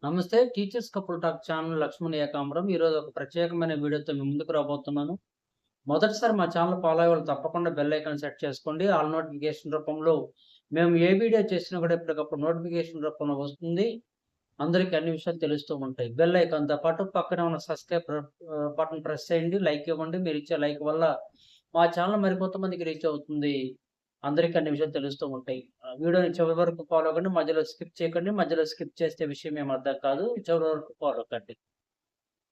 నమస్తే. Teachers couple talk channel Lakshman Ekambaram. ఈరోజు ఒక ప్రత్యేకమైన వీడియోతో మీ ముందుకు రాబోతున్నాను. మొదటిసారి మా ఛానల్ ఫాలో అయ్యేవాళ్ళు తప్పకుండా బెల్ ఐకాన్ సెట్ చేసుకోండి. ఆల్ నోటిఫికేషన్ రూపంలో మేము ఏ వీడియో చేసినా కూడా ఎప్పటికప్పుడు నోటిఫికేషన్ రూపంలో వస్తుంది. అందరికీ అన్ని విషయాలు తెలుస్తూ ఉంటాయి. బెల్ ఐకాన్‌తో పాటు పక్కనే ఉన్న సబ్స్క్రైబ్ బటన్ ప్రెస్ చేయండి. లైక్ ఇవ్వండి. మీరిచ్చే లైక్ వల్ల మా ఛానల్ మరికొంతమందికి రీచ్ అవుతుంది. అందరికీ అన్ని విషయాలు తెలుస్తూ ఉంటాయి. వీడియోని చివరి వరకు ఫాలో అవ్వండి. మధ్యలో స్కిప్ చేయకండి. మధ్యలో స్కిప్ చేస్తే విషయం ఏమి అర్థం కాదు. చివరి వరకు ఫాలో కండి.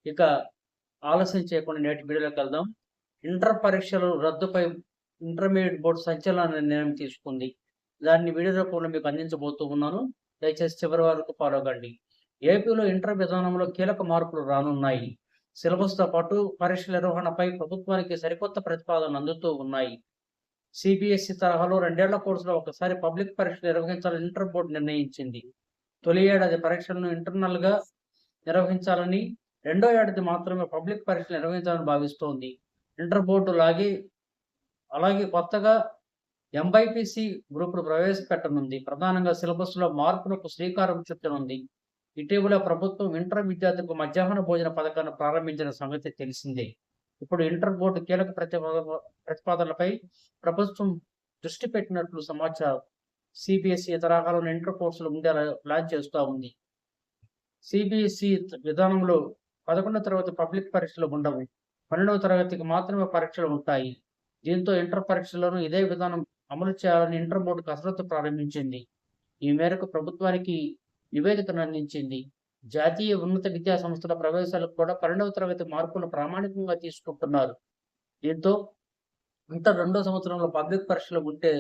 ఇక ఆలస్యం చేయకుండా నేటి వీడియోలోకి వెళ్దాం. ఇంటర్ పరీక్షలు రద్దుపై ఇంటర్మీడియట్ బోర్డు సంచలన నిర్ణయం తీసుకుంది. దాన్ని వీడియో రూపంలో మీకు అందించబోతూ ఉన్నాను. దయచేసి చివరి వరకు ఫాలో కండి. ఏపీలో ఇంటర్ విధానంలో కీలక మార్పులు రానున్నాయి. సిలబస్‌తో పాటు పరీక్షల నిర్వహణపై ప్రభుత్వానికి సరికొత్త ప్రతిపాదనలు అందుతూ ఉన్నాయి. సిబిఎస్ఈ తరహాలో 2 ఏళ్ల కోర్సులో ఒకసారి పబ్లిక్ పరీక్షలు నిర్వహించాలని ఇంటర్ బోర్డు నిర్ణయించింది. తొలి ఏడాది పరీక్షలను ఇంటర్నల్‌గా నిర్వహించాలని, రెండో ఏడాది మాత్రమే పబ్లిక్ పరీక్షలు నిర్వహించాలని భావిస్తోంది. ఇంటర్ బోర్డు అలాగే కొత్తగా ఎంబైపీసీ గ్రూపును ప్రవేశపెట్టనుంది. ప్రధానంగా సిలబస్‌లో మార్పులకు శ్రీకారం చుట్టనుంది. ఇటీవల ప్రభుత్వం ఇంటర్ విద్యార్థులకు మధ్యాహ్న భోజన పథకాన్ని ప్రారంభించిన సంగతి తెలిసిందే. ఇప్పుడు ఇంటర్ బోర్డు కీలక ప్రతిపాదనలపై ప్రభుత్వం దృష్టి పెట్టినట్లు సమాచారం. సిబిఎస్ఈ తరహాలోని ఇంటర్ కోర్సులు ముందే ప్లాన్ చేస్తూ ఉంది. సిబిఎస్ఈ విధానంలో 11వ తరగతి పబ్లిక్ పరీక్షలు ఉండవు. 12వ తరగతికి మాత్రమే పరీక్షలు ఉంటాయి. దీంతో ఇంటర్ పరీక్షలను ఇదే విధానం అమలు చేయాలని ఇంటర్ బోర్డు కసరత్తు ప్రారంభించింది. ఈ మేరకు ప్రభుత్వానికి నివేదికను అందించింది. జాతీయ ఉన్నత విద్యా సంస్థల ప్రవేశాలకు కూడా 12వ తరగతి మార్కులు ప్రామాణికంగా తీసుకుంటున్నారు. దీంతో ఇంటర్ రెండో సంవత్సరంలో పబ్లిక్ పరీక్షలు ఉంటే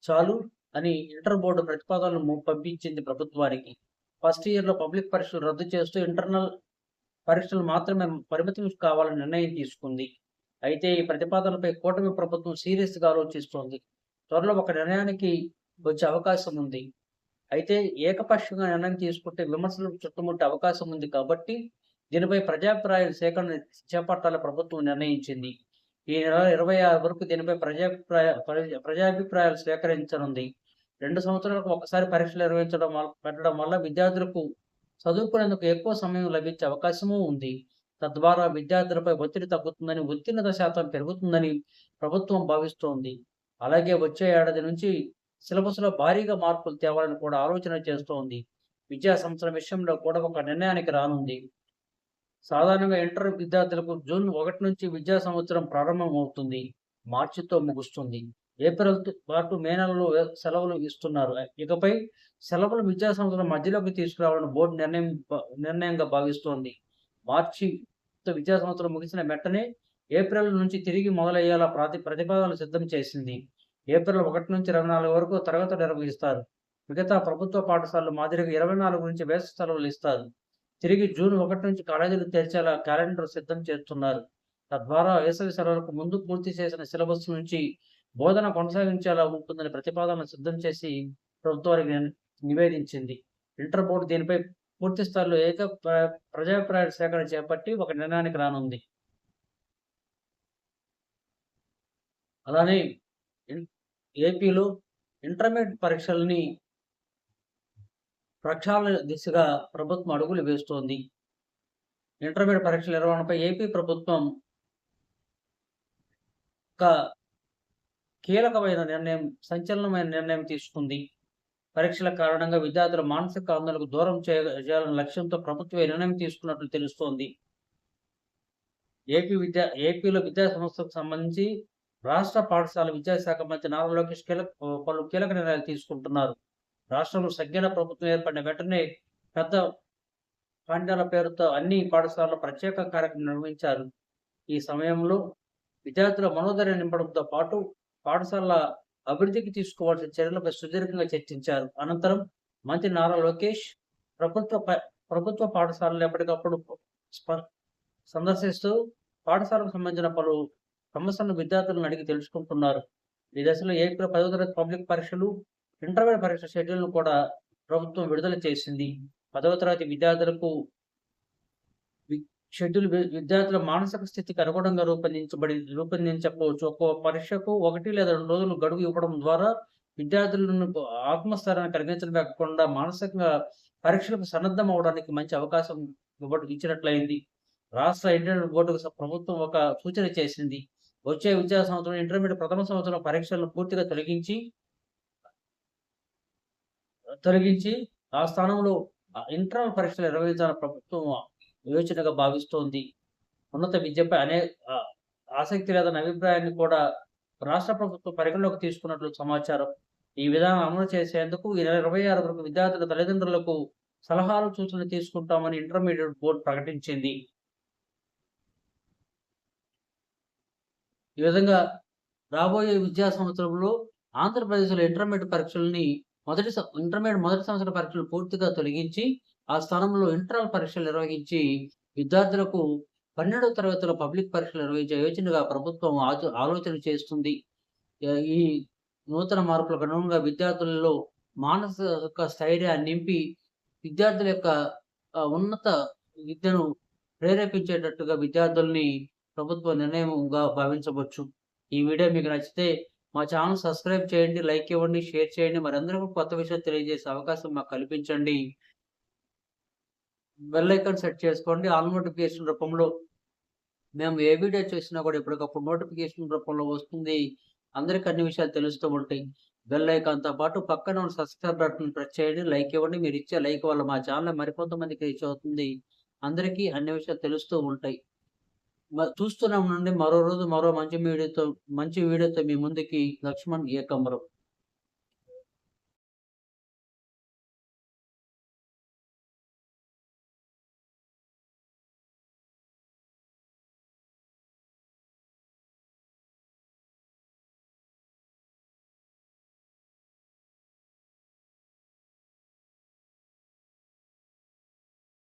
చాలు అని ఇంటర్ బోర్డు ప్రతిపాదనలు పంపించింది ప్రభుత్వానికి. ఫస్ట్ ఇయర్‌లో పబ్లిక్ పరీక్షలు రద్దు చేస్తూ ఇంటర్నల్ పరీక్షలు మాత్రమే పరిమితం కావాలని నిర్ణయం తీసుకుంది. అయితే ఈ ప్రతిపాదనపై కూటమి ప్రభుత్వం సీరియస్‌గా ఆలోచిస్తోంది. త్వరలో ఒక నిర్ణయానికి వచ్చే అవకాశం ఉంది. అయితే ఏకపక్షంగా నిర్ణయం తీసుకుంటే విమర్శలు చుట్టుముట్టే అవకాశం ఉంది కాబట్టి దీనిపై ప్రజాభిప్రాయ సేకరణ చేపట్టాలని ప్రభుత్వం నిర్ణయించింది. ఈ నెల 26 వరకు దీనిపై ప్రజాభిప్రాయాలు సేకరించనుంది. 2 సంవత్సరాలకు ఒకసారి పరీక్షలు పెట్టడం వల్ల విద్యార్థులకు చదువుకునేందుకు ఎక్కువ సమయం లభించే అవకాశమూ ఉంది. తద్వారా విద్యార్థులపై ఒత్తిడి తగ్గుతుందని, ఉత్తీర్ణత శాతం పెరుగుతుందని ప్రభుత్వం భావిస్తోంది. అలాగే వచ్చే ఏడాది నుంచి సిలబస్‌లో భారీగా మార్పులు తేవాలని కూడా ఆలోచన చేస్తోంది. విద్యా సంవత్సరం విషయంలో కూడా ఒక నిర్ణయానికి రానుంది. సాధారణంగా ఇంటర్ విద్యార్థులకు జూన్ 1 నుంచి విద్యా సంవత్సరం ప్రారంభమవుతుంది. మార్చితో ముగుస్తుంది. ఏప్రిల్‌తో పాటు మే నెలలో సెలవులు ఇస్తున్నారు. ఇకపై సెలవులు విద్యా సంవత్సరం మధ్యలోకి తీసుకురావాలని బోర్డు నిర్ణయంగా భావిస్తోంది. మార్చితో విద్యా సంవత్సరం ముగిసిన వెంటనే ఏప్రిల్ నుంచి తిరిగి మొదలయ్యేలా ప్రతిపాదనలు సిద్ధం చేసింది. ఏప్రిల్ 1 నుంచి 24 వరకు తరగతులు నిర్వహిస్తారు. మిగతా ప్రభుత్వ పాఠశాలలు మాదిరిగా 24 నుంచి వేసవి సెలవులు ఇస్తారు. తిరిగి జూన్ 1 నుంచి కాలేజీలు తెరిచేలా క్యాలెండర్ సిద్ధం చేస్తున్నారు. తద్వారా వేసవి సెలవులకు ముందు పూర్తి చేసిన సిలబస్ నుంచి బోధన కొనసాగించేలా ఉంటుందని ప్రతిపాదనలు సిద్ధం చేసి ప్రభుత్వానికి నివేదించింది. ఇంటర్ బోర్డు దీనిపై పూర్తి స్థాయిలో ప్రజాభిప్రాయ సేకరణ చేపట్టి ఒక నిర్ణయానికి రానుంది. అలానే ఏపీలో ఇంటర్మీడియట్ పరీక్షల్ని ప్రక్షాళన దిశగా ప్రభుత్వం అడుగులు వేస్తోంది. ఇంటర్మీడియట్ పరీక్షల నిర్వహణపై ఏపీ ప్రభుత్వం ఒక కీలకమైన సంచలనమైన నిర్ణయం తీసుకుంది. పరీక్షల కారణంగా విద్యార్థుల మానసిక ఆందోళనకు దూరం చేయాలనే లక్ష్యంతో ప్రభుత్వం ఈ నిర్ణయం తీసుకున్నట్లు తెలుస్తోంది. ఏపీలో విద్యా సంస్థకు సంబంధించి రాష్ట్ర పాఠశాల విద్యాశాఖ మంత్రి నారా లోకేష్ పలు కీలక నిర్ణయాలు తీసుకుంటున్నారు. రాష్ట్రంలో సంకీర్ణ ప్రభుత్వం ఏర్పడిన వెంటనే పెద్ద పాఠశాల పేరుతో అన్ని పాఠశాలలో ప్రత్యేక కార్యక్రమం నిర్వహించారు. ఈ సమయంలో విద్యార్థుల మనోధైర్యం నింపడంతో పాటు పాఠశాలల అభివృద్ధికి తీసుకోవాల్సిన చర్యలపై సుదీర్ఘంగా చర్చించారు. అనంతరం మంత్రి నారా లోకేష్ ప్రభుత్వ పాఠశాలలు ఎప్పటికప్పుడు సందర్శిస్తూ పాఠశాలకు సంబంధించిన పలు సమస్యలను విద్యార్థులను అడిగి తెలుసుకుంటున్నారు. ఈ దశలో ఏప్రిల్ 10వ తరగతి పబ్లిక్ పరీక్షలు, ఇంటర్మీడియట్ పరీక్ష షెడ్యూల్ను కూడా ప్రభుత్వం విడుదల చేసింది. 10వ తరగతి విద్యార్థులకు విద్యార్థుల మానసిక స్థితికి అనుగుణంగా రూపొందించకపోవచ్చు. ఒక్కో పరీక్షకు 1 లేదా 2 రోజులు గడువు ఇవ్వడం ద్వారా విద్యార్థులను ఆత్మస్థైర్యాన్ని కలిగించడమే కాకుండా మానసికంగా పరీక్షలకు సన్నద్ధం అవ్వడానికి మంచి అవకాశం ఇచ్చినట్లయింది. రాష్ట్ర ఇంటర్మీడియేట్ బోర్డుకు ప్రభుత్వం ఒక సూచన చేసింది. వచ్చే విద్యా సంవత్సరం ఇంటర్మీడియేట్ ప్రథమ సంవత్సరం పరీక్షలను పూర్తిగా తొలగించి ఆ స్థానంలో ఇంటర్నల్ పరీక్షలు నిర్వహించాలని ప్రభుత్వం యోచనగా భావిస్తోంది. ఉన్నత విద్యపై ఆసక్తి లేదన్న అభిప్రాయాన్ని కూడా రాష్ట్ర ప్రభుత్వం పరిగణలోకి తీసుకున్నట్లు సమాచారం. ఈ విధానం అమలు చేసేందుకు ఈ నెల 26 వరకు విద్యార్థుల తల్లిదండ్రులకు సలహాలు, సూచనలు తీసుకుంటామని ఇంటర్మీడియేట్ బోర్డు ప్రకటించింది. ఈ విధంగా రాబోయే విద్యా సంవత్సరంలో ఆంధ్రప్రదేశ్‌లో ఇంటర్మీడియేట్ మొదటి సంవత్సర పరీక్షలు పూర్తిగా తొలగించి, ఆ స్థానంలో ఇంటర్నల్ పరీక్షలు నిర్వహించి, విద్యార్థులకు 12వ తరగతిలో పబ్లిక్ పరీక్షలు నిర్వహించే యోచనగా ప్రభుత్వం ఆలోచన చేస్తుంది. ఈ నూతన మార్పులకు అనుగుణంగా విద్యార్థులలో మానసిక స్థైర్యాన్ని నింపి, విద్యార్థుల యొక్క ఉన్నత విద్యను ప్రేరేపించేటట్టుగా విద్యార్థుల్ని ప్రభుత్వ నిర్ణయంగా భావించవచ్చు. ఈ వీడియో మీకు నచ్చితే మా ఛానల్ సబ్స్క్రైబ్ చేయండి, లైక్ ఇవ్వండి, షేర్ చేయండి. మరందరికీ కొత్త విషయాలు తెలియజేసే అవకాశం మాకు కల్పించండి. బెల్ ఐకాన్ సెట్ చేసుకోండి. ఆల్ నోటిఫికేషన్ రూపంలో మేము ఏ వీడియో చేసినా కూడా ఎప్పటికప్పుడు నోటిఫికేషన్ రూపంలో వస్తుంది. అందరికి అన్ని విషయాలు తెలుస్తూ ఉంటాయి. బెల్ ఐకాన్‌తో పాటు పక్కన ఉన్న సబ్స్క్రైబ్ బటన్ ప్రెస్ చేయండి, లైక్ ఇవ్వండి. మీరు ఇచ్చే లైక్ వల్ల మా ఛానల్ మరికొంతమందికి రీచ్ అవుతుంది. అందరికీ అన్ని విషయాలు తెలుస్తూ ఉంటాయి. చూస్తూనే ఉండండి. మరో రోజు మరో మంచి వీడియోతో మీ ముందుకి లక్ష్మణ్ ఏకమరం.